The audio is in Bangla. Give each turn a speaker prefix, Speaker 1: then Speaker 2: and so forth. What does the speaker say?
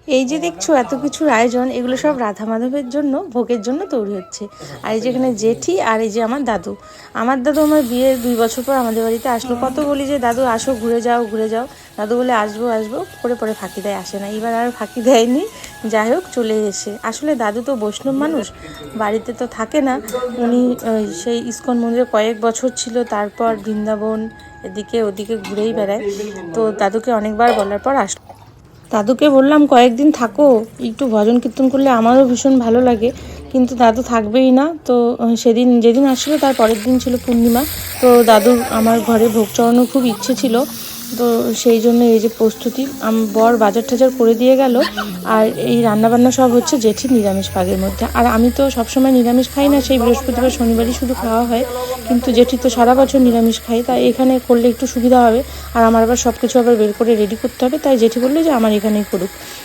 Speaker 1: এই যে দেখছো এত কিছুর আয়োজন, এগুলো সব রাধা মাধবের জন্য, ভোগের জন্য তৈরি হচ্ছে। আর এই যেখানে জেঠি আর এই যে আমার দাদু। আমার দাদু আমার বিয়ের 2 বছর পর আমাদের বাড়িতে আসলো। কত বলি যে দাদু আসো, ঘুরে যাও ঘুরে যাও, দাদু বলে আসবো আসবো করে পরে ফাঁকি দেয়, আসে না। এবার আর ফাঁকি দেয়নি, যাই হোক চলে এসে। আসলে দাদু তো বৈষ্ণব মানুষ, বাড়িতে তো থাকে না। উনি সেই ইস্কন মন্দিরে কয়েক বছর ছিল, তারপর বৃন্দাবন এদিকে ওদিকে ঘুরেই বেড়ায়। তো দাদুকে অনেকবার বলার পর আসলো। দাদুকে বললাম কয়েকদিন থাকো, একটু ভজন কীর্তন করলে আমারও ভীষণ ভালো লাগে, কিন্তু দাদু থাকবেই না। তো সেদিন যেদিন আসলো তার পরের দিন ছিল পূর্ণিমা। তো দাদুর আমার ঘরে ভোগ চড়ানোর খুব ইচ্ছে ছিল। তো সেই জন্য এই যে প্রস্তুতি, বর বাজার টাজার করে দিয়ে গেল। আর এই রান্নাবান্না সব হচ্ছে জেঠির নিরামিষ ভাগের মধ্যে। আর আমি তো সবসময় নিরামিষ খাই না, সেই বৃহস্পতিবার শনিবারই শুধু খাওয়া হয়। কিন্তু জেঠি তো সারা বছর নিরামিষ খাই, তাই এখানে করলে একটু সুবিধা হবে। আর আমার আবার সব কিছু আবার বের করে রেডি করতে হবে, তাই জেঠি বললো যে আমার এখানেই করুক।